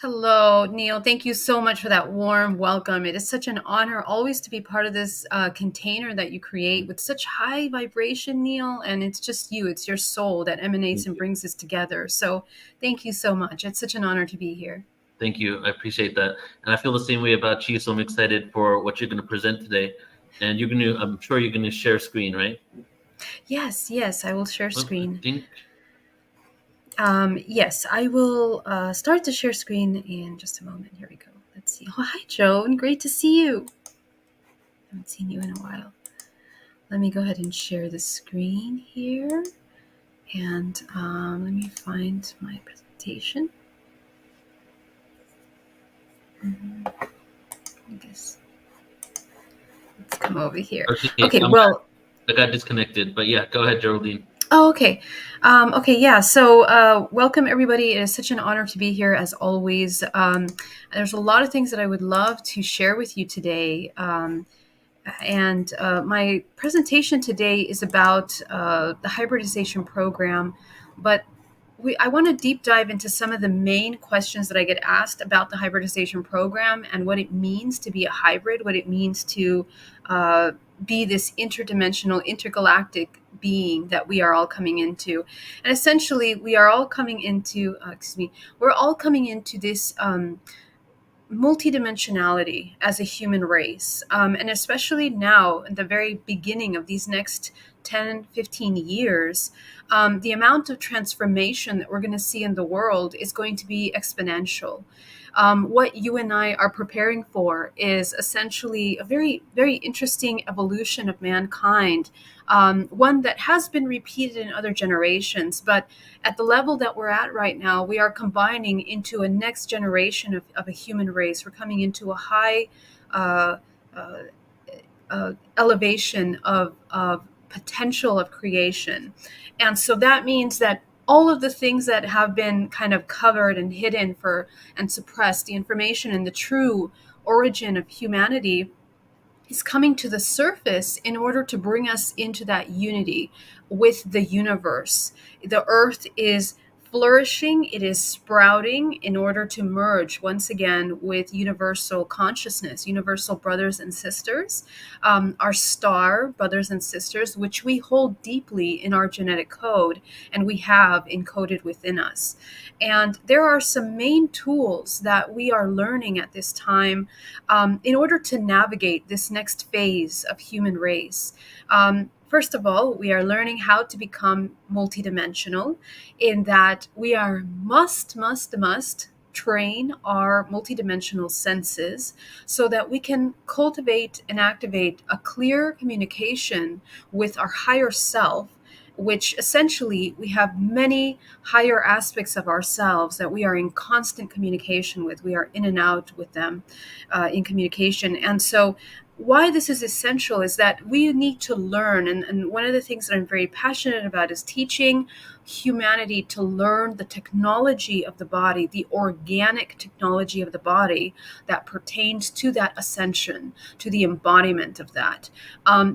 Hello, Neil. Thank you so much for that warm welcome. It is such an honor always to be part of this container that you create with such high vibration, Neil. And it's just you, it's your soul that emanates Thank and you. brings us together. So thank you so much. It's such an honor to be here. Thank you. I appreciate that. And I feel the same way about you. So I'm excited for what you're going to present today. And I'm sure you're going to share screen, right? Yes, yes, I will share Well, I screen. think, Yes, I will start to share screen in just a moment. Here we go. Let's see. Oh, hi, Joan. Great to see you. Haven't seen you in a while. Let me go ahead and share the screen here. And let me find my presentation. I guess let's come over here. okay, Okay, well, I got disconnected. But yeah, go ahead, Geraldine. oh, okay. Okay, yeah. So, welcome everybody. It is such an honor to be here as always. There's a lot of things that I would love to share with you today. And my presentation today is about the hybridization program, but I want to deep dive into some of the main questions that I get asked about the hybridization program and what it means to be a hybrid, what it means to uh, be this interdimensional, intergalactic being that we are all coming into. And essentially, we are all coming into, we're all coming into this. Multidimensionality as a human race. And especially now, in the very beginning of these next 10, 15 years, the amount of transformation that we're going to see in the world is going to be exponential. What you and I are preparing for is essentially a very, very interesting evolution of mankind, one that has been repeated in other generations, but at the level that we're at right now, we are combining into a next generation of a human race. We're coming into a high uh, uh, elevation of potential of creation. And so that means that all of the things that have been kind of covered and hidden for and suppressed, the information and the true origin of humanity is coming to the surface in order to bring us into that unity with the universe. The earth is flourishing, it is sprouting in order to merge once again with universal consciousness, universal brothers and sisters, our star brothers and sisters, which we hold deeply in our genetic code and we have encoded within us. And there are some main tools that we are learning at this time in order to navigate this next phase of human race. First of all, we are learning how to become multidimensional, in that we are must train our multidimensional senses so that we can cultivate and activate a clear communication with our higher self, which essentially we have many higher aspects of ourselves that we are in constant communication with. We are in and out with them in communication. And so, why this is essential is that we need to learn. And one of the things that I'm very passionate about is teaching humanity to learn the technology of the body, the organic technology of the body that pertains to that ascension, to the embodiment of that.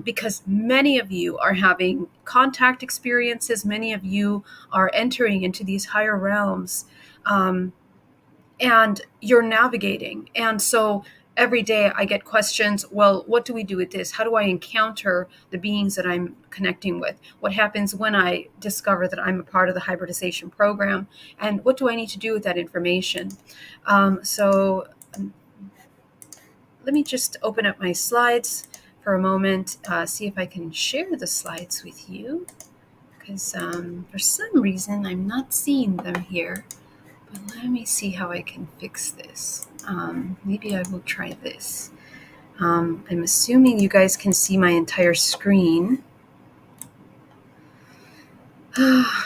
Because many of you are having contact experiences, many of you are entering into these higher realms. And you're navigating. And so every day I get questions, well, what do we do with this? How do I encounter the beings that I'm connecting with? What happens when I discover that I'm a part of the hybridization program? And what do I need to do with that information? So let me just open up my slides for a moment, see if I can share the slides with you, because for some reason I'm not seeing them here. But let me see how I can fix this. Maybe I will try this. I'm assuming you guys can see my entire screen.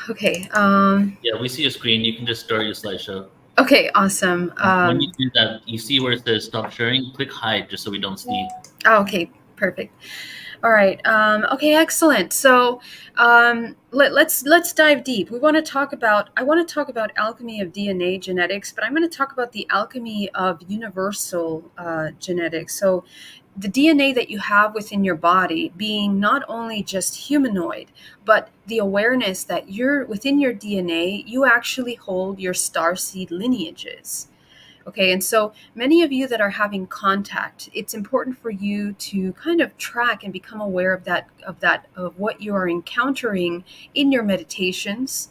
Okay. Yeah, we see your screen. You can just start your slideshow. Okay, awesome. When you do that, you see where it says stop sharing, click hide just so we don't see. Okay, perfect. All right. Okay, excellent. So let's dive deep. We want to talk about. I want to talk about alchemy of DNA genetics, but I'm going to talk about the alchemy of universal genetics. So the DNA that you have within your body being not only just humanoid, but the awareness that you're within your DNA, you actually hold your starseed lineages. Okay, and so many of you that are having contact, it's important for you to kind of track and become aware of what you are encountering in your meditations.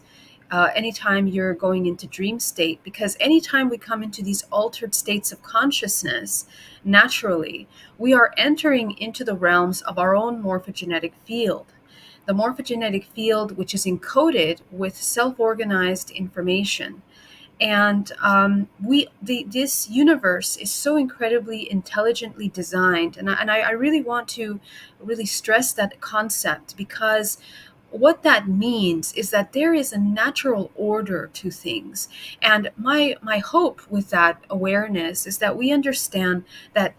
Anytime you're going into dream state, because anytime we come into these altered states of consciousness, naturally, we are entering into the realms of our own morphogenetic field. The morphogenetic field, which is encoded with self-organized information. And this universe is so incredibly intelligently designed, and I really want to really stress that concept, because what that means is that there is a natural order to things. And my hope with that awareness is that we understand that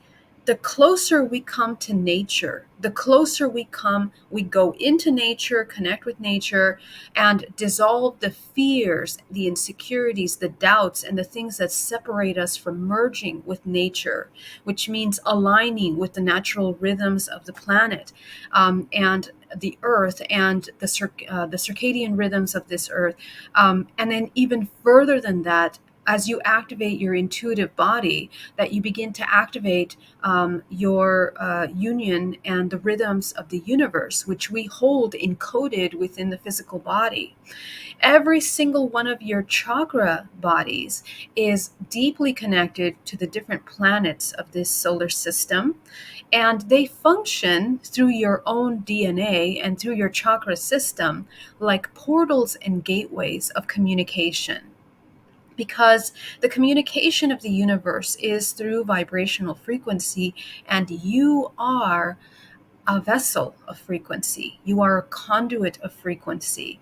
the closer we come to nature, the closer we go into nature, connect with nature, and dissolve the fears, the insecurities, the doubts, and the things that separate us from merging with nature, which means aligning with the natural rhythms of the planet, and the earth, and the circadian rhythms of this earth. And then even further than that, as you activate your intuitive body, that you begin to activate your union and the rhythms of the universe, which we hold encoded within the physical body. Every single one of your chakra bodies is deeply connected to the different planets of this solar system, and they function through your own DNA and through your chakra system like portals and gateways of communication, because the communication of the universe is through vibrational frequency, and you are a vessel of frequency. You are a conduit of frequency.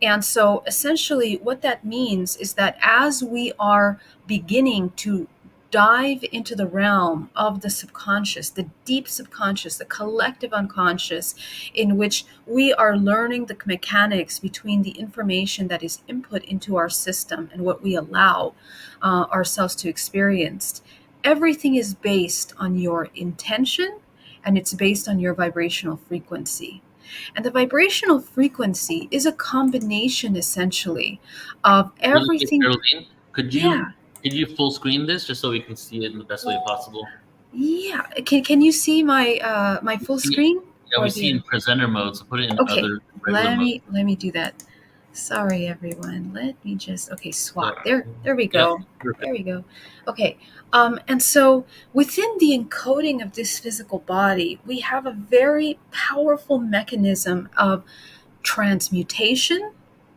And so essentially, what that means is that as we are beginning to dive into the realm of the subconscious, the deep subconscious, the collective unconscious, in which we are learning the mechanics between the information that is input into our system and what we allow ourselves to experience, everything is based on your intention, and it's based on your vibrational frequency. And the vibrational frequency is a combination, essentially, of Really quick, everything. Geraldine, Yeah, could you full screen this just so we can see it in the best way possible? yeah. Can you see my We full see, screen yeah, we or see in the? presenter mode, so put it in Okay, other regular let mode. me do that. Sorry, everyone. Let me just, okay, So, swap. There we yep, go. perfect. There we go. Okay. And so within the encoding of this physical body, we have a very powerful mechanism of transmutation.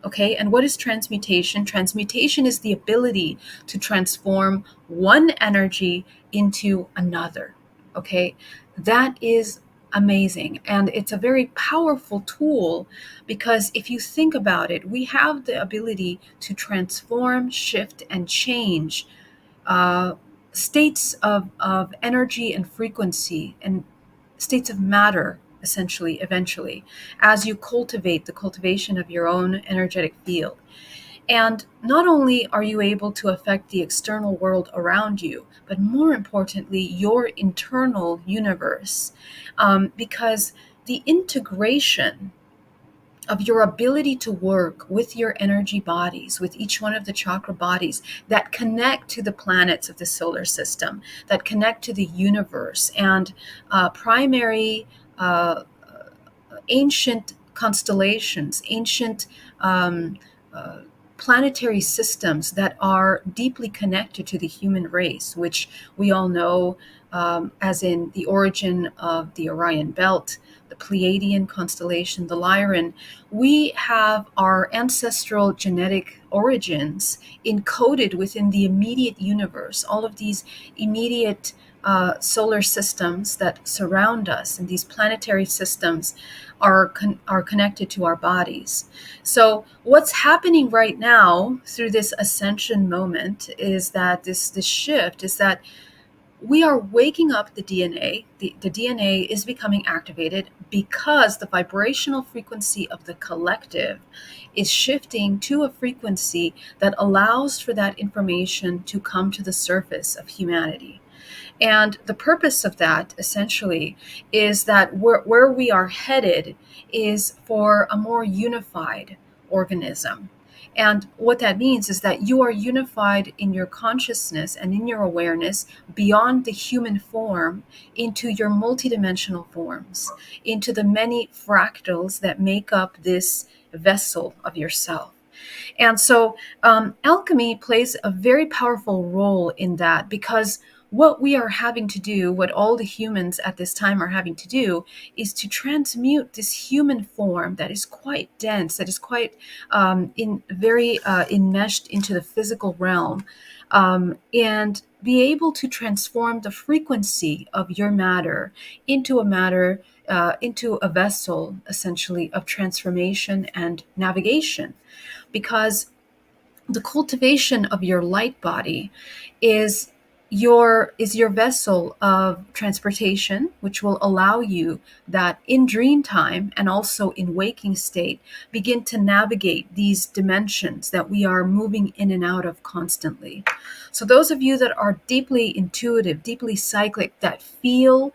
Okay, and what is transmutation? Transmutation is the ability to transform one energy into another. Okay, that is amazing, and it's a very powerful tool, because if you think about it, we have the ability to transform, shift, and change uh, states of energy and frequency, and states of matter, essentially, eventually, as you cultivate the cultivation of your own energetic field. And not only are you able to affect the external world around you, but more importantly, your internal universe, because the integration of your ability to work with your energy bodies, with each one of the chakra bodies that connect to the planets of the solar system, that connect to the universe, and primary ancient constellations, ancient um, uh, planetary systems that are deeply connected to the human race, which we all know, as in the origin of the Orion Belt, the Pleiadian constellation, the Lyran. We have our ancestral genetic origins encoded within the immediate universe, all of these immediate solar systems that surround us, and these planetary systems are connected to our bodies. So what's happening right now through this ascension moment is that this shift is that we are waking up the DNA. The DNA is becoming activated because the vibrational frequency of the collective is shifting to a frequency that allows for that information to come to the surface of humanity. And the purpose of that, essentially, is that where we are headed is for a more unified organism. And what that means is that you are unified in your consciousness and in your awareness beyond the human form into your multidimensional forms, into the many fractals that make up this vessel of yourself. And so alchemy plays a very powerful role in that, because what we are having to do, what all the humans at this time are having to do, is to transmute this human form that is quite dense, that is quite in very enmeshed into the physical realm, and be able to transform the frequency of your matter into a matter, into a vessel, essentially, of transformation and navigation. Because the cultivation of your light body is your vessel of transportation, which will allow you that in dream time and also in waking state begin to navigate these dimensions that we are moving in and out of constantly. So those of you that are deeply intuitive, deeply cyclic, that feel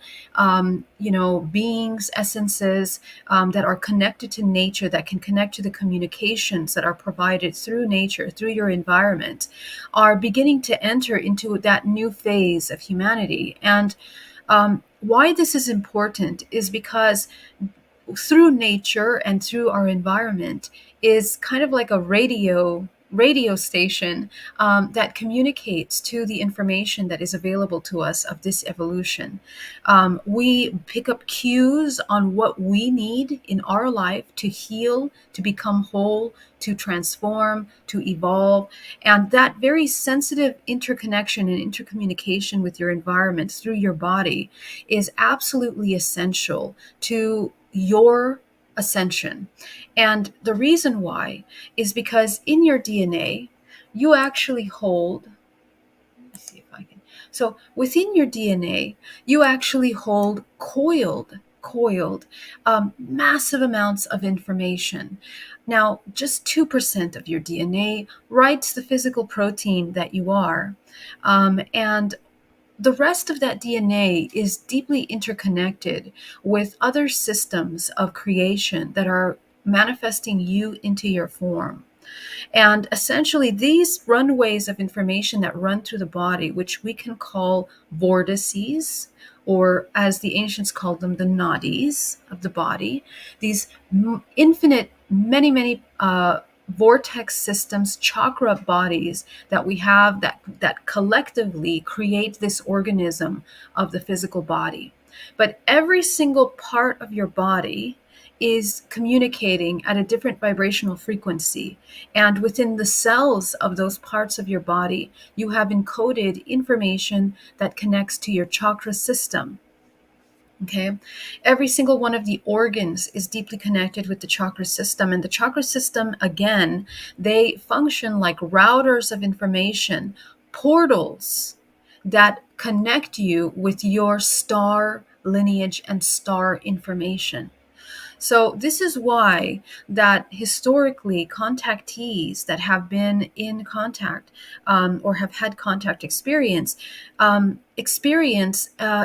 beings, essences, that are connected to nature, that can connect to the communications that are provided through nature, through your environment, are beginning to enter into that new phase of humanity. And why this is important is because through nature and through our environment is kind of like a radio station that communicates to the information that is available to us of this evolution. We pick up cues on what we need in our life to heal, to become whole, to transform, to evolve. And that very sensitive interconnection and intercommunication with your environment through your body is absolutely essential to your ascension. And the reason why is because in your DNA, you actually hold, let's see if I can. So within your DNA, you actually hold coiled massive amounts of information. Now, just 2% of your DNA writes the physical protein that you are. And the rest of that DNA is deeply interconnected with other systems of creation that are manifesting you into your form. And essentially, these runways of information that run through the body, which we can call vortices, or as the ancients called them, the nadis of the body, these infinite, many vortex systems, chakra bodies that we have that collectively create this organism of the physical body. But every single part of your body is communicating at a different vibrational frequency. And within the cells of those parts of your body, you have encoded information that connects to your chakra system. Okay. Every single one of the organs is deeply connected with the chakra system. And the chakra system, again, they function like routers of information, portals that connect you with your star lineage and star information. So this is why that historically contactees that have been in contact or have had contact experience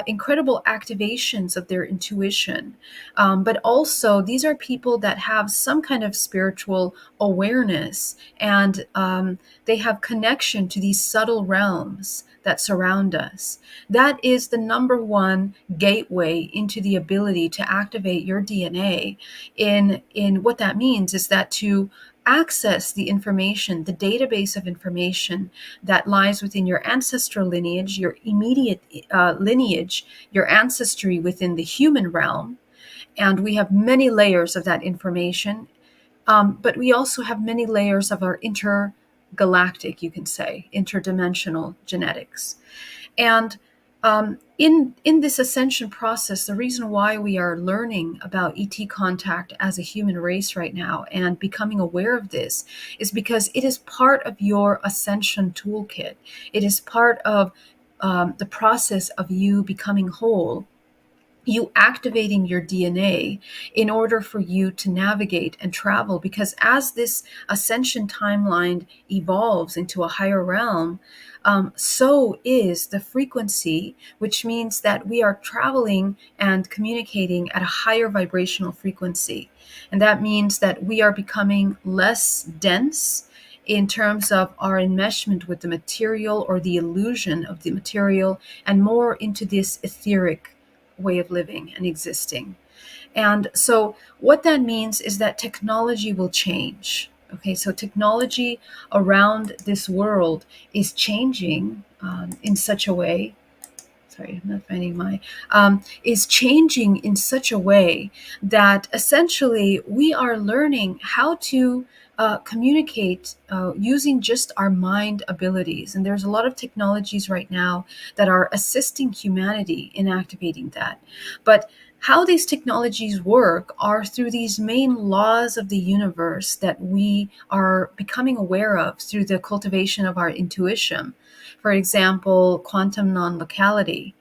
incredible activations of their intuition. But also these are people that have some kind of spiritual awareness, and they have connection to these subtle realms that surround us. That is the number one gateway into the ability to activate your DNA. In what that means is that to access the information, the database of information that lies within your ancestral lineage, your immediate lineage, your ancestry within the human realm. And we have many layers of that information, but we also have many layers of our intergalactic, you can say, interdimensional genetics. And in this ascension process, the reason why we are learning about ET contact as a human race right now and becoming aware of this is because it is part of your ascension toolkit. It is part of the process of you becoming whole, you activating your DNA in order for you to navigate and travel. Because as this ascension timeline evolves into a higher realm, so is the frequency, which means that we are traveling and communicating at a higher vibrational frequency. And that means that we are becoming less dense, in terms of our enmeshment with the material or the illusion of the material, and more into this etheric way of living and existing. And so, what that means is that technology will change. Okay, so technology around this world is changing in such a way. Sorry, I'm not finding my, is changing in such a way that essentially we are learning how to communicate using just our mind abilities. And there's a lot of technologies right now that are assisting humanity in activating that. But how these technologies work are through these main laws of the universe that we are becoming aware of through the cultivation of our intuition. For example, quantum non locality,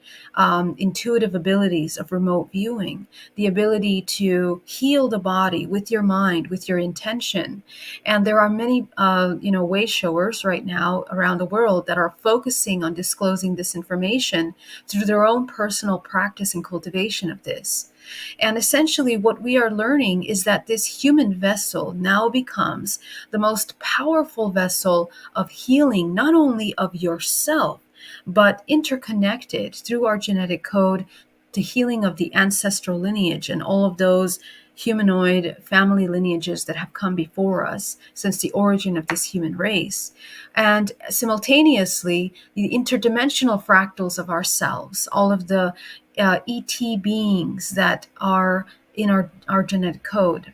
intuitive abilities of remote viewing, the ability to heal the body with your mind, with your intention. And there are many, way showers right now around the world that are focusing on disclosing this information through their own personal practice and cultivation of this. And essentially, what we are learning is that this human vessel now becomes the most powerful vessel of healing, not only of yourself, but interconnected through our genetic code to healing of the ancestral lineage and all of those humanoid family lineages that have come before us since the origin of this human race. And simultaneously, the interdimensional fractals of ourselves, all of the ET beings that are in our genetic code.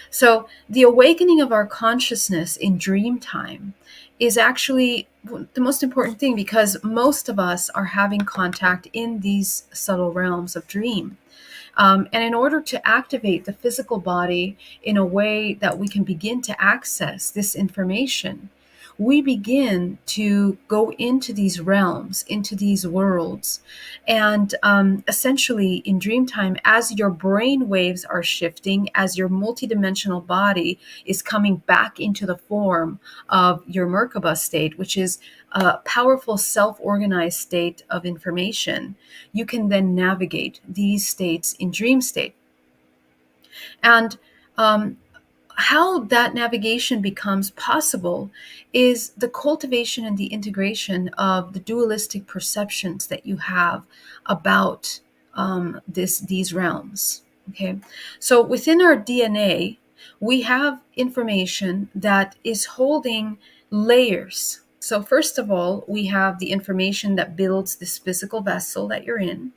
So the awakening of our consciousness in dream time is actually the most important thing, because most of us are having contact in these subtle realms of dream. And in order to activate the physical body in a way that we can begin to access this information, we begin to go into these realms, into these worlds. And essentially, in dream time, as your brain waves are shifting, as your multidimensional body is coming back into the form of your Merkabah state, which is a powerful self-organized state of information, you can then navigate these states in dream state. And how that navigation becomes possible is the cultivation and the integration of the dualistic perceptions that you have about these realms. Okay, so within our DNA, we have information that is holding layers. So first of all, we have the information that builds this physical vessel that you're in.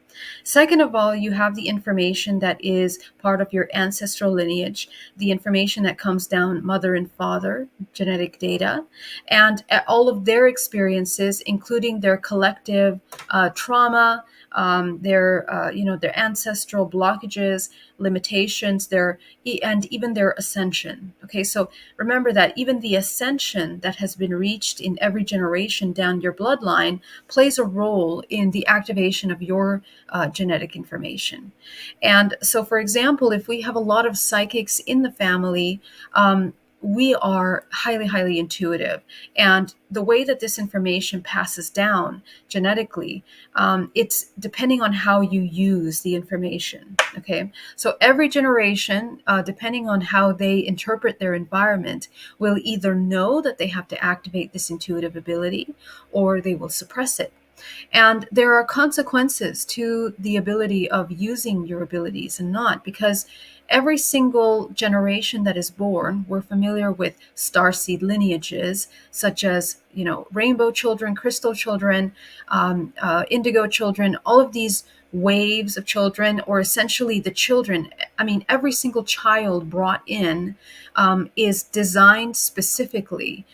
Second of all, you have the information that is part of your ancestral lineage, the information that comes down mother and father, genetic data, and all of their experiences, including their collective trauma, their ancestral blockages, limitations, and even their ascension. Okay, so remember that even the ascension that has been reached in every generation down your bloodline plays a role in the activation of your genetic information. And so, for example, if we have a lot of psychics in the family, we are highly, highly intuitive. And the way that this information passes down genetically, it's depending on how you use the information. Okay. So every generation, depending on how they interpret their environment, will either know that they have to activate this intuitive ability or they will suppress it. And there are consequences to the ability of using your abilities and not, because every single generation that is born, we're familiar with starseed lineages, such as, rainbow children, crystal children, indigo children, all of these waves of children, or essentially the children. I mean, every single child brought in is designed specifically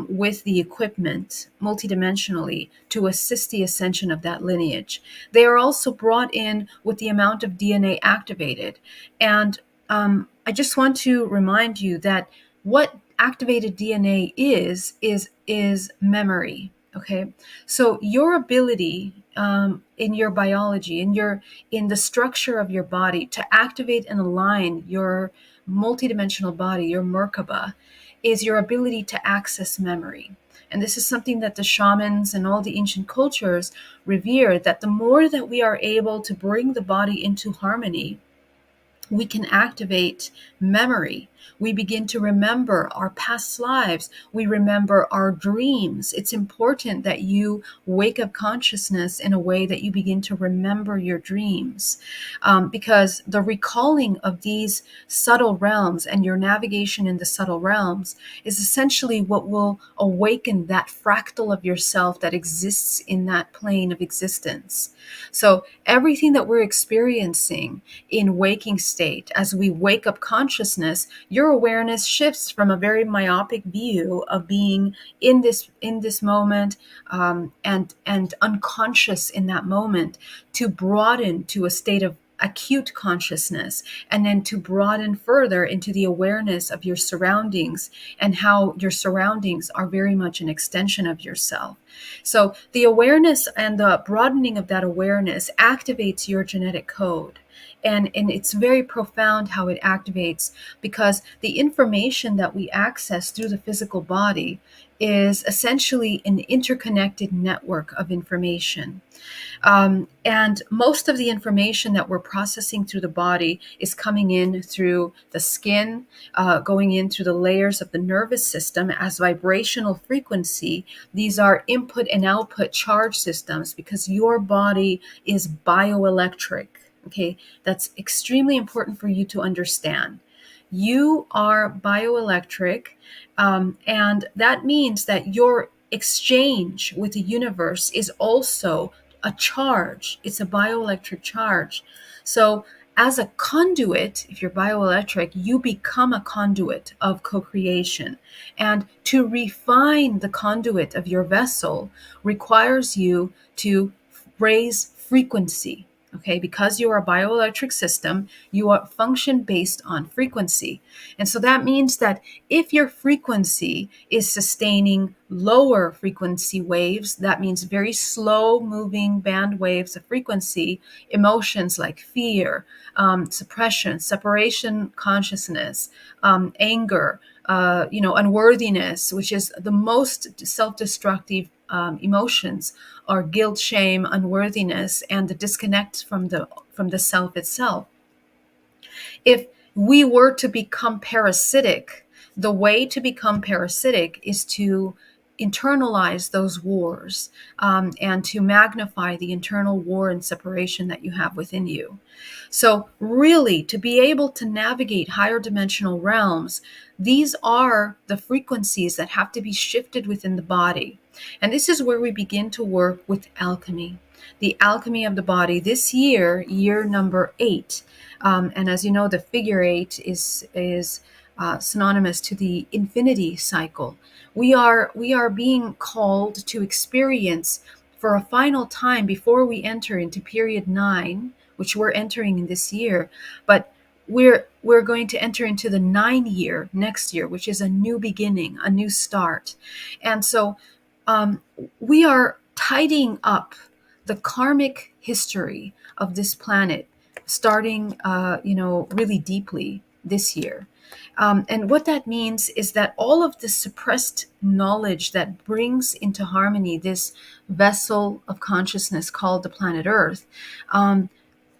with the equipment multidimensionally to assist the ascension of that lineage. They are also brought in with the amount of DNA activated. And I just want to remind you that what activated DNA is memory. Okay, so your ability in your biology, in the structure of your body, to activate and align your multidimensional body, your Merkabah, is your ability to access memory. And this is something that the shamans and all the ancient cultures revere, that the more that we are able to bring the body into harmony, we can activate memory. We begin to remember our past lives. We remember our dreams. It's important that you wake up consciousness in a way that you begin to remember your dreams, because the recalling of these subtle realms and your navigation in the subtle realms is essentially what will awaken that fractal of yourself that exists in that plane of existence. So everything that we're experiencing in waking state, as we wake up consciousness, your awareness shifts from a very myopic view of being in this moment, and unconscious in that moment, to broaden to a state of acute consciousness, and then to broaden further into the awareness of your surroundings, and how your surroundings are very much an extension of yourself. So the awareness and the broadening of that awareness activates your genetic code. And it's very profound how it activates, because the information that we access through the physical body is essentially an interconnected network of information. And most of the information that we're processing through the body is coming in through the skin, going in through the layers of the nervous system as vibrational frequency. These are input and output charge systems, because your body is bioelectric. Okay, that's extremely important for you to understand. You are bioelectric, and that means that your exchange with the universe is also a charge. It's a bioelectric charge. So, as a conduit, if you're bioelectric, you become a conduit of co creation. And to refine the conduit of your vessel requires you to raise frequency. Okay, because you are a bioelectric system, you are function based on frequency. And so that means that if your frequency is sustaining lower frequency waves, that means very slow moving band waves of frequency, emotions like fear, suppression, separation consciousness, anger, unworthiness, which is the most self-destructive emotions, are guilt, shame, unworthiness, and the disconnect from the self itself. If we were to become parasitic, the way to become parasitic is to internalize those wars, and to magnify the internal war and separation that you have within you. So, really, to be able to navigate higher dimensional realms, these are the frequencies that have to be shifted within the body. And this is where we begin to work with alchemy, the alchemy of the body. This year number 8, and as you know, the figure 8 is synonymous to the infinity cycle. We are being called to experience for a final time before we enter into period 9, which we're entering in this year, but we're going to enter into the 9 year next year, which is a new beginning, a new start. And so um, we are tidying up the karmic history of this planet, starting, really deeply this year. And what that means is that all of the suppressed knowledge that brings into harmony this vessel of consciousness called the planet Earth,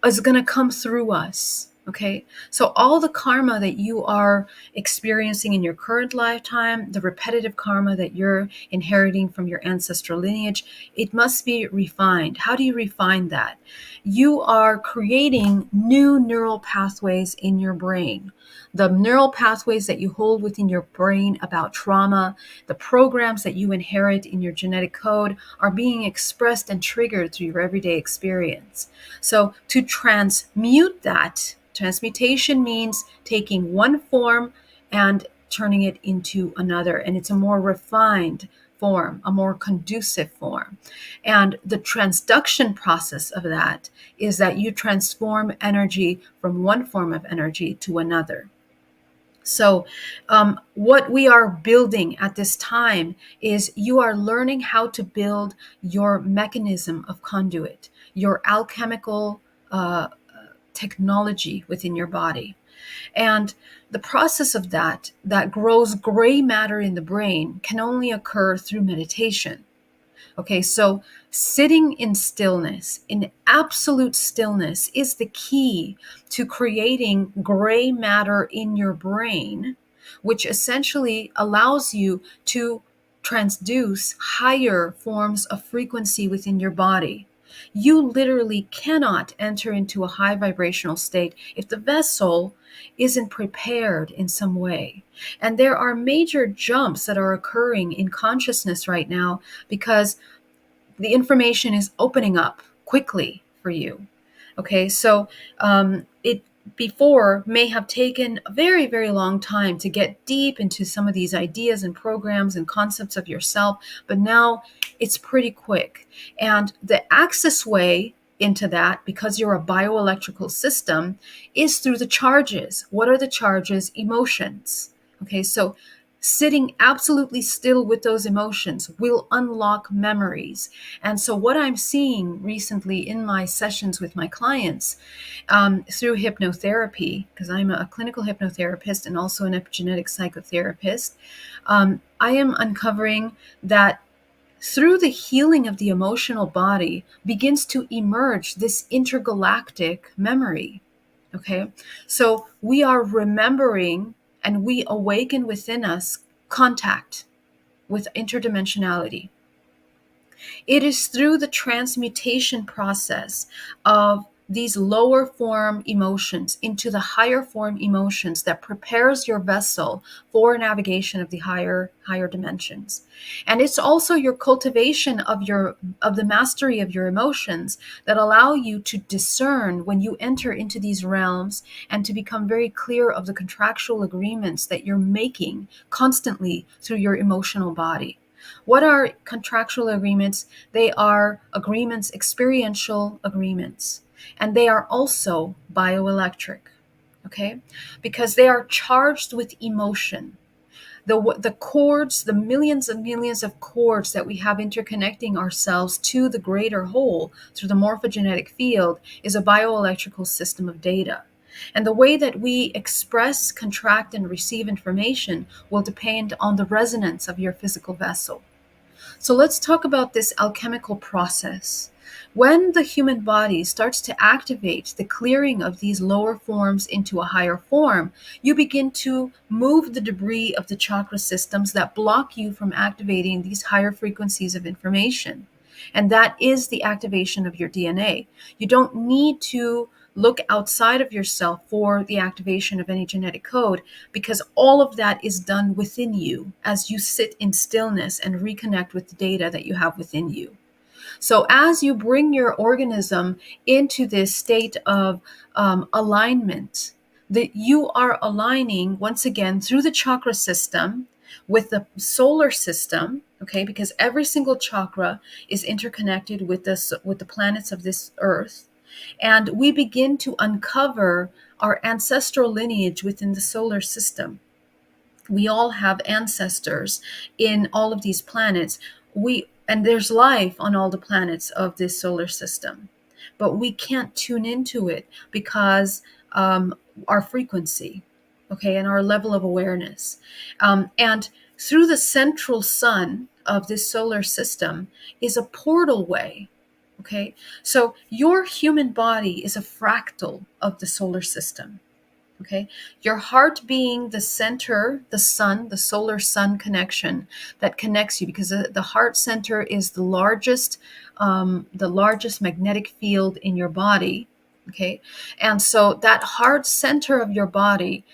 is going to come through us. Okay. So all the karma that you are experiencing in your current lifetime, the repetitive karma that you're inheriting from your ancestral lineage, it must be refined. How do you refine that? You are creating new neural pathways in your brain. The neural pathways that you hold within your brain about trauma, the programs that you inherit in your genetic code, are being expressed and triggered through your everyday experience. So to transmute that, transmutation means taking one form and turning it into another. And it's a more refined form, a more conducive form. And the transduction process of that is that you transform energy from one form of energy to another. So, what we are building at this time is you are learning how to build your mechanism of conduit, your alchemical technology within your body. And the process of that grows gray matter in the brain can only occur through meditation. Okay, so sitting in stillness, in absolute stillness, is the key to creating gray matter in your brain, which essentially allows you to transduce higher forms of frequency within your body. You literally cannot enter into a high vibrational state if the vessel isn't prepared in some way. And there are major jumps that are occurring in consciousness right now because the information is opening up quickly for you. Okay, so it before may have taken a very, very long time to get deep into some of these ideas and programs and concepts of yourself, but now it's pretty quick. And the access way into that, because you're a bioelectrical system, is through the charges. What are the charges? Emotions. Okay, so sitting absolutely still with those emotions will unlock memories. And so, what I'm seeing recently in my sessions with my clients through hypnotherapy, because I'm a clinical hypnotherapist and also an epigenetic psychotherapist, I am uncovering that through the healing of the emotional body begins to emerge this intergalactic memory. Okay, so we are remembering and we awaken within us contact with interdimensionality. It is through the transmutation process of these lower form emotions into the higher form emotions that prepares your vessel for navigation of the higher dimensions. And it's also your cultivation of the mastery of your emotions that allow you to discern when you enter into these realms and to become very clear of the contractual agreements that you're making constantly through your emotional body. What are contractual agreements? They are agreements, experiential agreements, and they are also bioelectric, okay? Because they are charged with emotion. The cords, the millions and millions of cords that we have interconnecting ourselves to the greater whole through the morphogenetic field is a bioelectrical system of data. And the way that we express, contract, and receive information will depend on the resonance of your physical vessel. So let's talk about this alchemical process. When the human body starts to activate the clearing of these lower forms into a higher form, you begin to move the debris of the chakra systems that block you from activating these higher frequencies of information. And that is the activation of your DNA. You don't need to look outside of yourself for the activation of any genetic code because all of that is done within you as you sit in stillness and reconnect with the data that you have within you. So, as you bring your organism into this state of alignment, that you are aligning once again through the chakra system with the solar system, okay? Because every single chakra is interconnected with the planets of this earth, and we begin to uncover our ancestral lineage within the solar system. We all have ancestors in all of these planets. And there's life on all the planets of this solar system, but we can't tune into it because our frequency, okay, and our level of awareness. And through the central sun of this solar system is a portal way. Okay, so your human body is a fractal of the solar system. Okay, your heart being the center, the sun, the solar sun connection that connects you, because the heart center is the largest magnetic field in your body. Okay, and so that heart center of your body,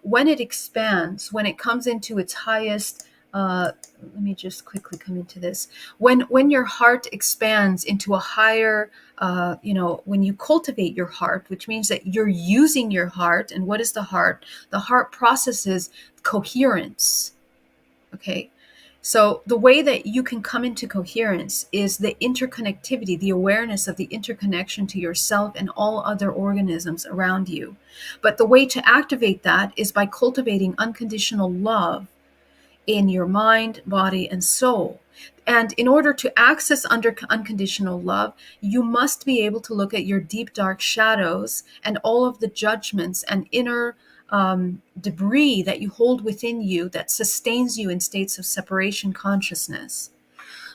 when it expands, when it comes into its highest, let me just quickly come into this. When your heart expands into a higher, when you cultivate your heart, which means that you're using your heart. And what is the heart? The heart processes coherence. Okay. So the way that you can come into coherence is the interconnectivity, the awareness of the interconnection to yourself and all other organisms around you. But the way to activate that is by cultivating unconditional love in your mind, body, and soul. And in order to access unconditional love, you must be able to look at your deep, dark shadows and all of the judgments and inner debris that you hold within you that sustains you in states of separation consciousness.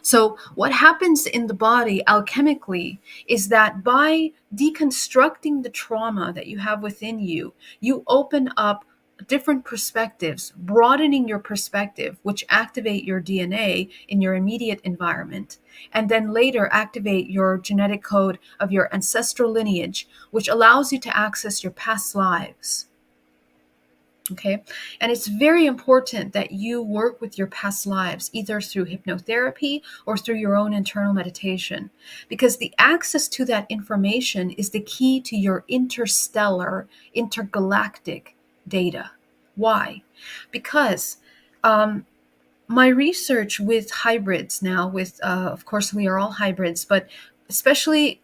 So, what happens in the body alchemically is that by deconstructing the trauma that you have within you, you open up different perspectives, broadening your perspective, which activate your DNA in your immediate environment, and then later activate your genetic code of your ancestral lineage, which allows you to access your past lives. Okay. And it's very important that you work with your past lives, either through hypnotherapy or through your own internal meditation, because the access to that information is the key to your interstellar, intergalactic data. Why? Because my research with hybrids now, of course, we are all hybrids, but especially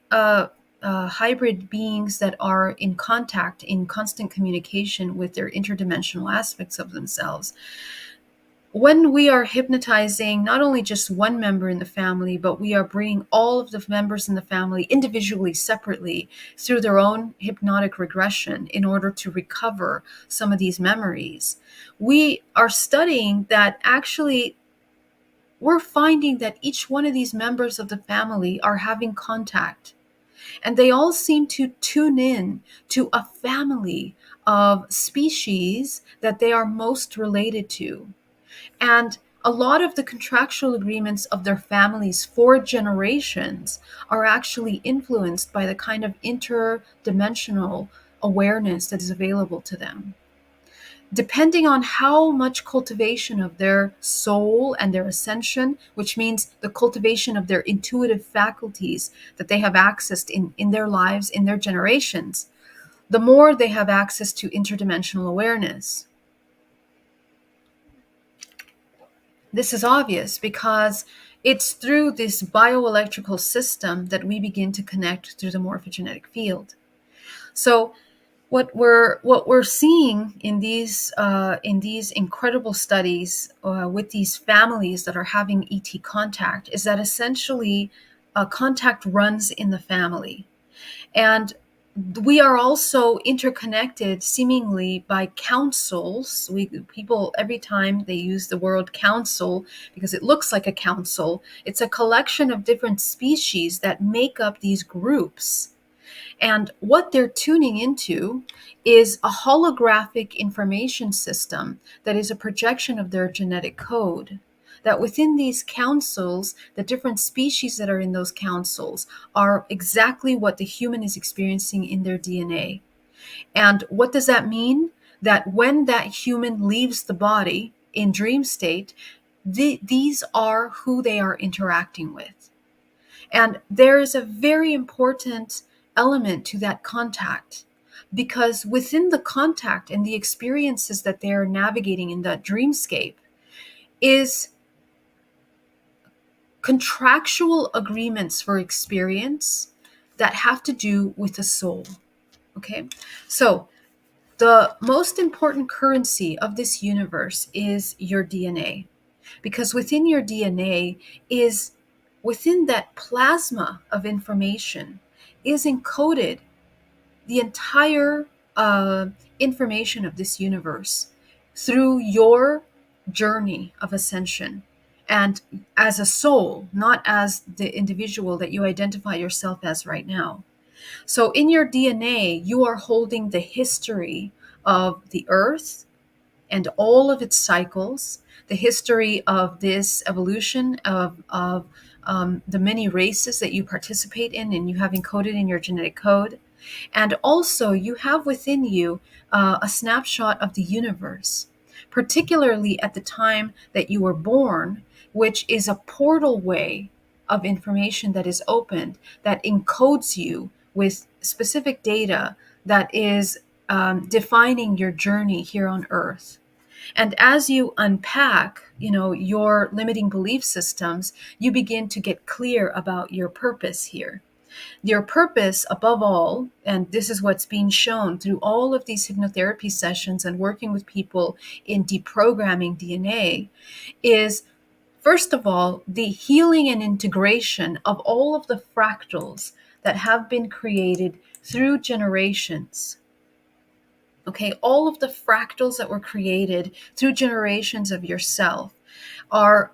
hybrid beings that are in contact, in constant communication with their interdimensional aspects of themselves. When we are hypnotizing not only just one member in the family, but we are bringing all of the members in the family individually, separately, through their own hypnotic regression in order to recover some of these memories, we are studying that actually we're finding that each one of these members of the family are having contact, and they all seem to tune in to a family of species that they are most related to. And a lot of the contractual agreements of their families for generations are actually influenced by the kind of interdimensional awareness that is available to them. Depending on how much cultivation of their soul and their ascension, which means the cultivation of their intuitive faculties that they have accessed in their lives, in their generations, the more they have access to interdimensional awareness. This is obvious because it's through this bioelectrical system that we begin to connect through the morphogenetic field. So what we're seeing in these incredible studies with these families that are having ET contact is that essentially contact runs in the family, and we are also interconnected seemingly by councils. People, every time they use the word council, because it looks like a council, it's a collection of different species that make up these groups. And what they're tuning into is a holographic information system that is a projection of their genetic code. That within these councils, the different species that are in those councils are exactly what the human is experiencing in their DNA. And what does that mean? That when that human leaves the body in dream state, these are who they are interacting with. And there is a very important element to that contact, because within the contact and the experiences that they are navigating in that dreamscape is contractual agreements for experience that have to do with the soul. Okay, so the most important currency of this universe is your DNA, because within your DNA is, within that plasma of information, is encoded the entire information of this universe through your journey of ascension. And as a soul, not as the individual that you identify yourself as right now. So in your DNA, you are holding the history of the earth and all of its cycles, the history of this evolution of the many races that you participate in and you have encoded in your genetic code. And also, you have within you a snapshot of the universe, particularly at the time that you were born, which is a portal way of information that is opened that encodes you with specific data that is defining your journey here on Earth. And as you unpack, your limiting belief systems, you begin to get clear about your purpose here. Your purpose, above all, and this is what's being shown through all of these hypnotherapy sessions and working with people in deprogramming DNA, is first of all the healing and integration of all of the fractals that have been created through generations. Okay, all of the fractals that were created through generations of yourself are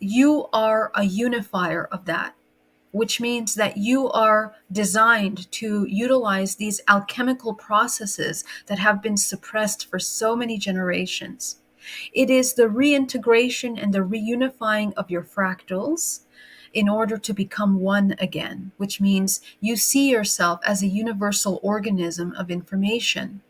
you are a unifier of that, which means that you are designed to utilize these alchemical processes that have been suppressed for so many generations. It is the reintegration and the reunifying of your fractals in order to become one again, which means you see yourself as a universal organism of information.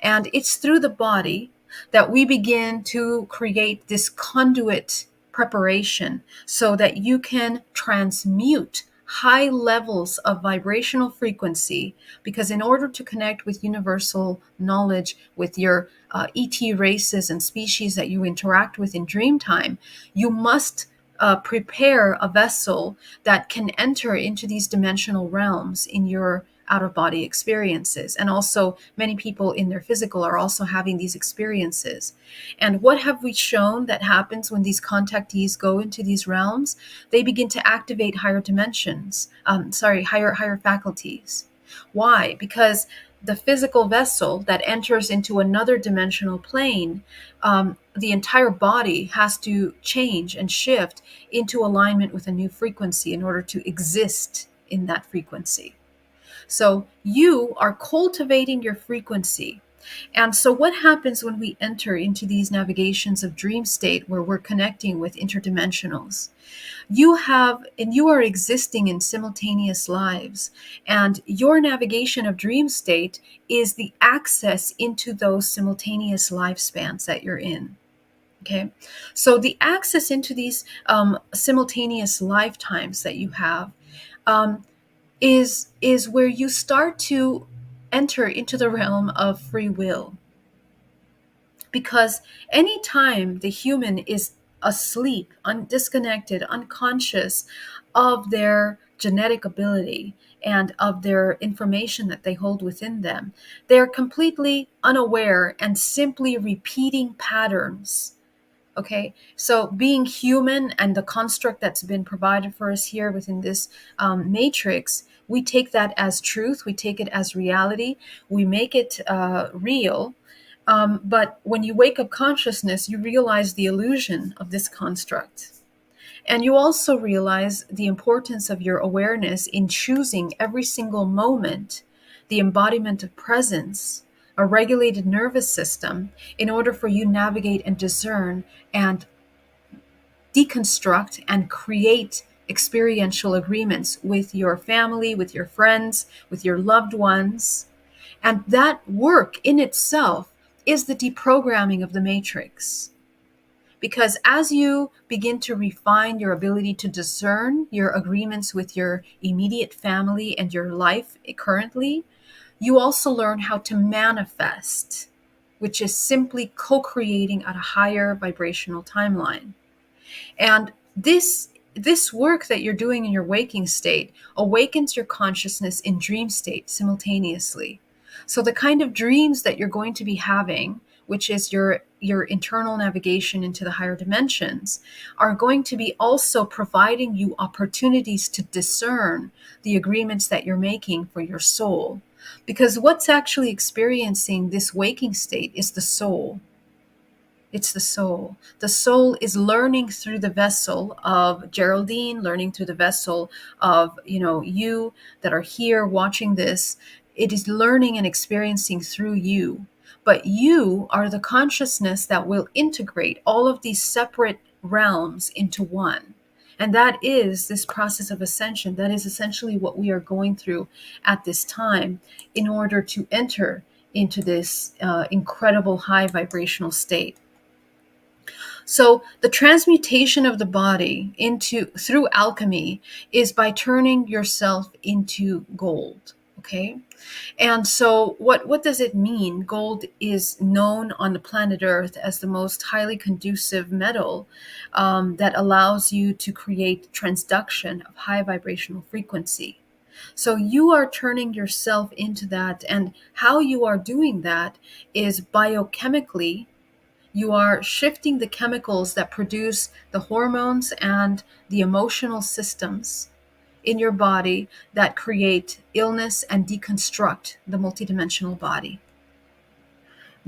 And it's through the body that we begin to create this conduit preparation so that you can transmute high levels of vibrational frequency. Because in order to connect with universal knowledge, with your ET races and species that you interact with in dream time, you must prepare a vessel that can enter into these dimensional realms in your out of body experiences. And also, many people in their physical are also having these experiences. And what have we shown that happens when these contactees go into these realms? They begin to activate higher dimensions, higher faculties. Why? Because the physical vessel that enters into another dimensional plane, the entire body has to change and shift into alignment with a new frequency in order to exist in that frequency. So you are cultivating your frequency. And so what happens when we enter into these navigations of dream state where we're connecting with interdimensionals? You are existing in simultaneous lives, and your navigation of dream state is the access into those simultaneous lifespans that you're in. Okay, so the access into these simultaneous lifetimes that you have um, is where you start to enter into the realm of free will. Because anytime the human is asleep, disconnected, unconscious of their genetic ability and of their information that they hold within them, they're completely unaware and simply repeating patterns. Okay, so being human and the construct that's been provided for us here within this matrix, we take that as truth, we take it as reality, we make it real. But when you wake up consciousness, you realize the illusion of this construct. And you also realize the importance of your awareness in choosing every single moment the embodiment of presence, a regulated nervous system, in order for you navigate and discern and deconstruct and create experiential agreements with your family, with your friends, with your loved ones. And that work in itself is the deprogramming of the matrix. Because as you begin to refine your ability to discern your agreements with your immediate family and your life currently, you also learn how to manifest, which is simply co-creating at a higher vibrational timeline. And this work that you're doing in your waking state awakens your consciousness in dream state simultaneously. So the kind of dreams that you're going to be having, which is your internal navigation into the higher dimensions, are going to be also providing you opportunities to discern the agreements that you're making for your soul. Because what's actually experiencing this waking state is the soul. It's the soul. The soul is learning through the vessel of Geraldine, learning through the vessel of, you that are here watching this. It is learning and experiencing through you. But you are the consciousness that will integrate all of these separate realms into one. And that is this process of ascension. That is essentially what we are going through at this time in order to enter into this incredible high vibrational state. So the transmutation of the body into through alchemy is by turning yourself into gold. Okay. And so what does it mean? Gold is known on the planet Earth as the most highly conducive metal that allows you to create transduction of high vibrational frequency. So you are turning yourself into that. And how you are doing that is biochemically. You are shifting the chemicals that produce the hormones and the emotional systems in your body that create illness and deconstruct the multidimensional body.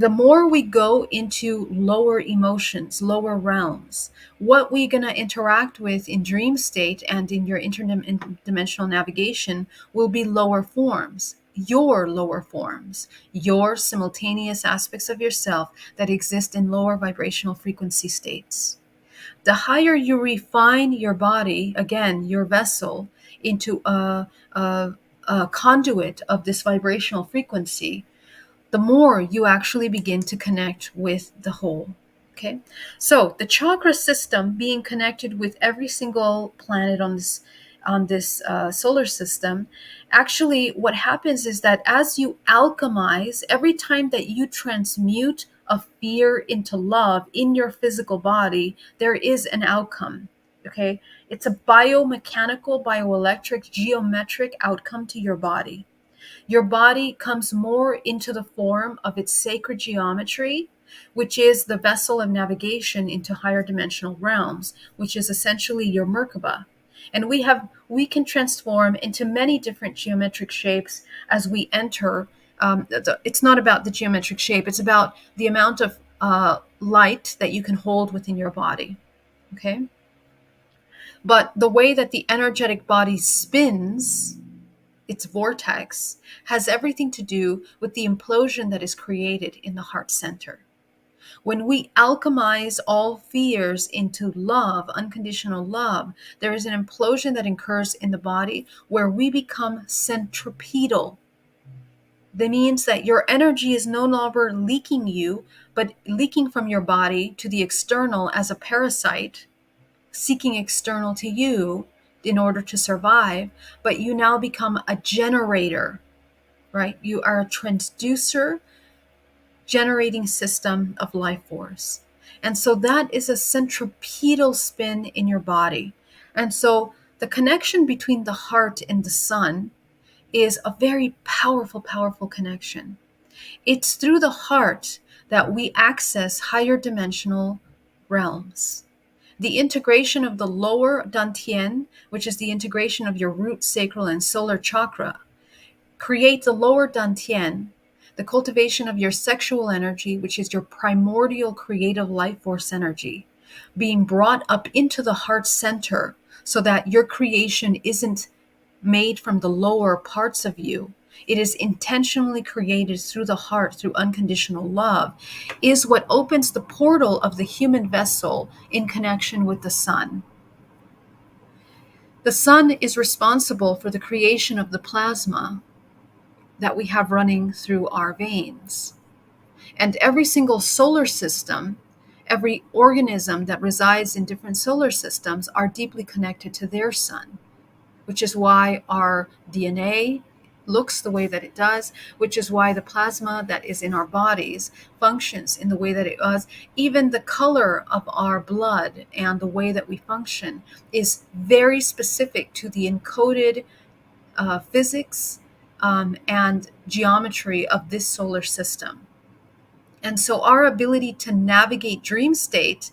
The more we go into lower emotions, lower realms, what we're going to interact with in dream state and in your interdimensional navigation will be lower forms, your lower forms, your simultaneous aspects of yourself that exist in lower vibrational frequency states. The higher you refine your body, again, your vessel, into a conduit of this vibrational frequency, the more you actually begin to connect with the whole. Okay, so the chakra system being connected with every single planet on this solar system, actually, what happens is that as you alchemize, every time that you transmute a fear into love in your physical body, there is an outcome. Okay, it's a biomechanical, bioelectric, geometric outcome to your body. Your body comes more into the form of its sacred geometry, which is the vessel of navigation into higher dimensional realms, which is essentially your Merkabah. And we can transform into many different geometric shapes as we enter. It's not about the geometric shape; it's about the amount of light that you can hold within your body. Okay, but the way that the energetic body spins, its vortex, has everything to do with the implosion that is created in the heart center. When we alchemize all fears into love, unconditional love, there is an implosion that occurs in the body where we become centripetal. That means that your energy is no longer leaking you, but leaking from your body to the external as a parasite, seeking external to you in order to survive, but you now become a generator, right? You are a transducer generating system of life force. And so that is a centripetal spin in your body. And so the connection between the heart and the sun is a very powerful, powerful connection. It's through the heart that we access higher dimensional realms. The integration of the lower dantian, which is the integration of your root, sacral, and solar chakra, create the lower dantian, the cultivation of your sexual energy, which is your primordial creative life force energy, being brought up into the heart center so that your creation isn't made from the lower parts of you. It is intentionally created through the heart, through unconditional love, is what opens the portal of the human vessel in connection with the sun. The sun is responsible for the creation of the plasma that we have running through our veins. And every single solar system, every organism that resides in different solar systems are deeply connected to their sun, which is why our DNA looks the way that it does, which is why the plasma that is in our bodies functions in the way that it does. Even the color of our blood and the way that we function is very specific to the encoded physics and geometry of this solar system. And so our ability to navigate dream state,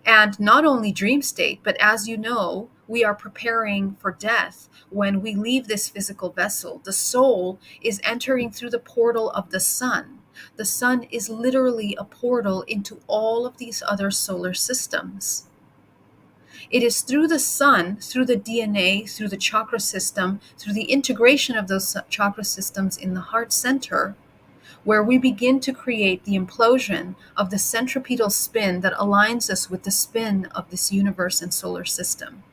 and not only dream state, but as you know, we are preparing for death. When we leave this physical vessel, the soul is entering through the portal of the sun. The sun is literally a portal into all of these other solar systems. It is through the sun, through the DNA, through the chakra system, through the integration of those chakra systems in the heart center, where we begin to create the implosion of the centripetal spin that aligns us with the spin of this universe and solar system.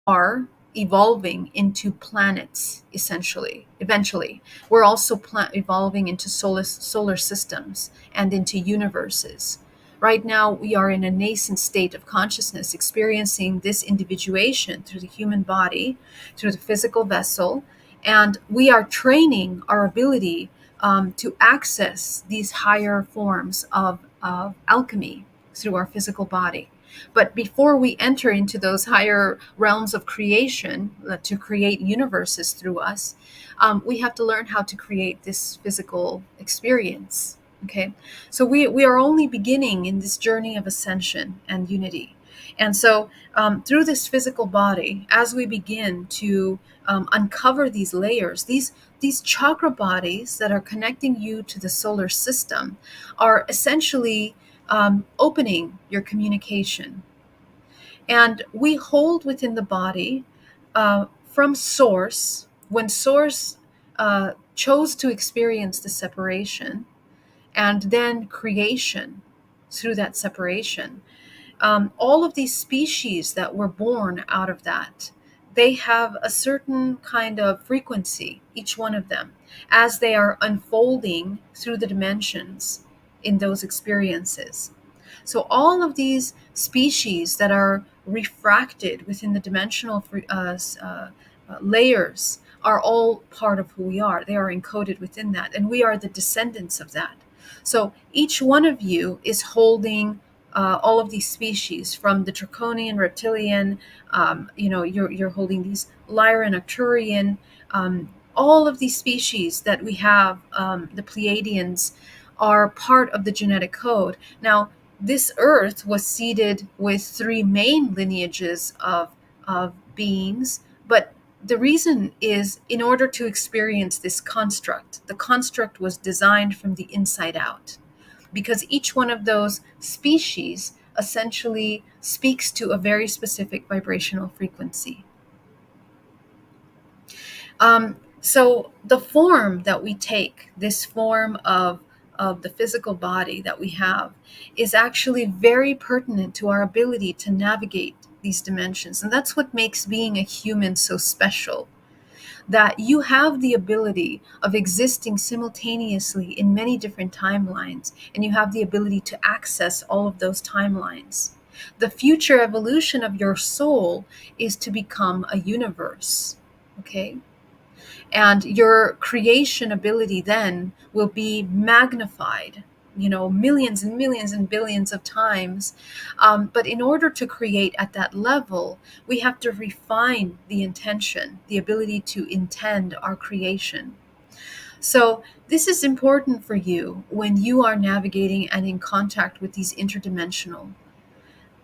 are evolving into planets, essentially. Eventually, we're also evolving into solar systems and into universes. Right now, we are in a nascent state of consciousness, experiencing this individuation through the human body, through the physical vessel, and we are training our ability to access these higher forms of alchemy through our physical body. But before we enter into those higher realms of creation, to create universes through us, we have to learn how to create this physical experience. Okay, so we are only beginning in this journey of ascension and unity. And so, through this physical body, as we begin to uncover these layers, these chakra bodies that are connecting you to the solar system are essentially opening your communication. And we hold within the body from source, when source chose to experience the separation, and then creation through that separation. All of these species that were born out of that, they have a certain kind of frequency, each one of them, as they are unfolding through the dimensions in those experiences. So all of these species that are refracted within the dimensional layers are all part of who we are. They are encoded within that, and we are the descendants of that. So each one of you is holding all of these species, from the draconian, reptilian, you're holding these Lyran, Arcturian, all of these species that we have, the Pleiadians, are part of the genetic code. Now, this earth was seeded with three main lineages of beings, but the reason is, in order to experience this construct, the construct was designed from the inside out, because each one of those species essentially speaks to a very specific vibrational frequency. So the form that we take, this form of the physical body that we have, is actually very pertinent to our ability to navigate these dimensions. And that's what makes being a human so special, that you have the ability of existing simultaneously in many different timelines, and you have the ability to access all of those timelines. The future evolution of your soul is to become a universe, okay? And your creation ability then will be magnified, millions and millions and billions of times. But in order to create at that level, we have to refine the intention, the ability to intend our creation. So this is important for you when you are navigating and in contact with these interdimensional.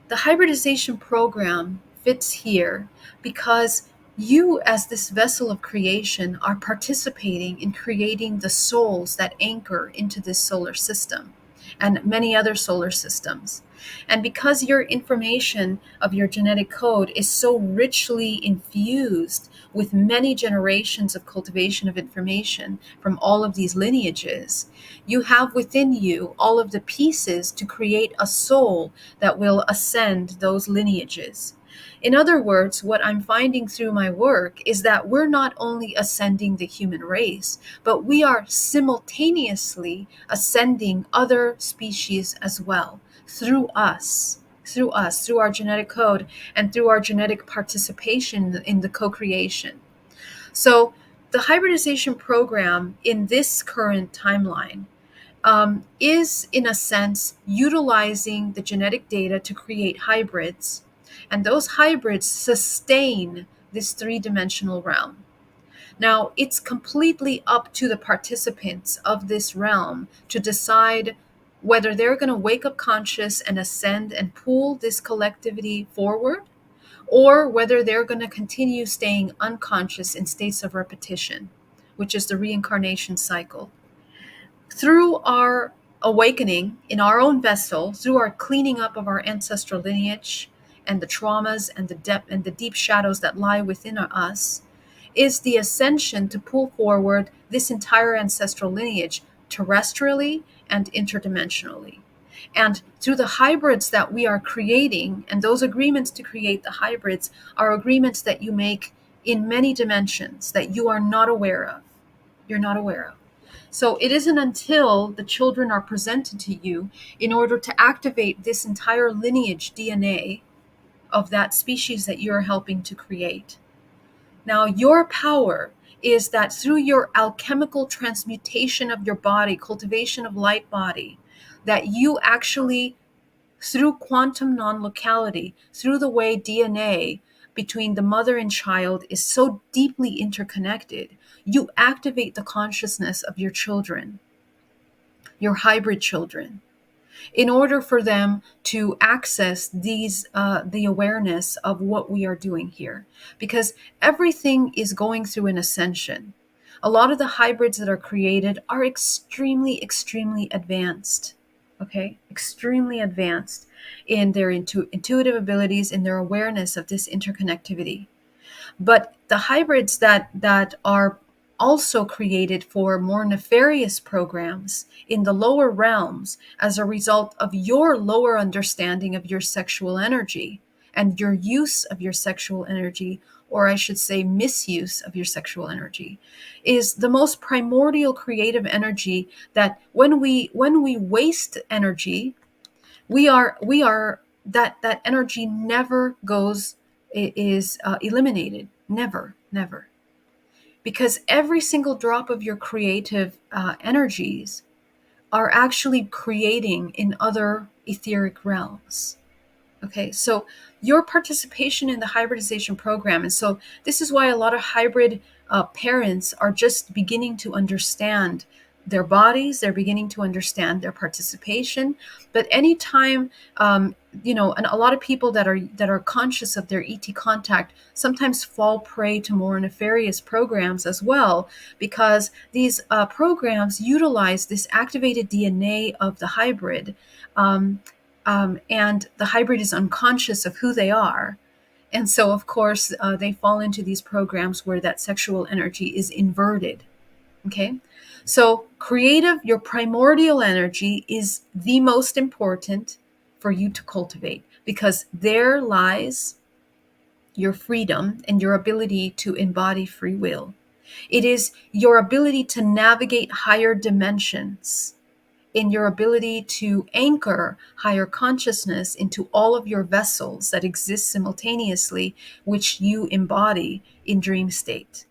The hybridization program fits here because you, as this vessel of creation, are participating in creating the souls that anchor into this solar system and many other solar systems. And because your information of your genetic code is so richly infused with many generations of cultivation of information from all of these lineages, you have within you all of the pieces to create a soul that will ascend those lineages. In other words, what I'm finding through my work is that we're not only ascending the human race, but we are simultaneously ascending other species as well through us, through our genetic code, and through our genetic participation in the co-creation. So the hybridization program in this current timeline is, in a sense, utilizing the genetic data to create hybrids, and those hybrids sustain this three-dimensional realm. Now, it's completely up to the participants of this realm to decide whether they're going to wake up conscious and ascend and pull this collectivity forward, or whether they're going to continue staying unconscious in states of repetition, which is the reincarnation cycle. Through our awakening in our own vessel, through our cleaning up of our ancestral lineage and the traumas and the depth and the deep shadows that lie within us, is the ascension to pull forward this entire ancestral lineage terrestrially and interdimensionally. And through the hybrids that we are creating, and those agreements to create the hybrids are agreements that you make in many dimensions that you are not aware of. You're not aware of. So it isn't until the children are presented to you in order to activate this entire lineage DNA of that species that you're helping to create. Now, your power is that through your alchemical transmutation of your body, cultivation of light body, that you actually, through quantum non-locality, through the way DNA between the mother and child is so deeply interconnected, you activate the consciousness of your children, your hybrid children, in order for them to access the awareness of what we are doing here, because everything is going through an ascension. A lot of the hybrids that are created are extremely advanced. Okay, extremely advanced in their intuitive abilities, in their awareness of this interconnectivity. But the hybrids that are also created for more nefarious programs in the lower realms as a result of your lower understanding of your sexual energy and your use of your sexual energy, or I should say misuse of your sexual energy, is the most primordial creative energy that when we waste energy, we are that energy never goes, is eliminated, never, because every single drop of your creative energies are actually creating in other etheric realms. Okay, so your participation in the hybridization program, and so this is why a lot of hybrid parents are just beginning to understand their bodies, they're beginning to understand their participation. But anytime, and a lot of people that are conscious of their ET contact sometimes fall prey to more nefarious programs as well, because these programs utilize this activated DNA of the hybrid. And the hybrid is unconscious of who they are. And so, of course, they fall into these programs where that sexual energy is inverted. Okay. So, creative, your primordial energy is the most important for you to cultivate, because there lies your freedom and your ability to embody free will. It is your ability to navigate higher dimensions, in your ability to anchor higher consciousness into all of your vessels that exist simultaneously, which you embody in dream state.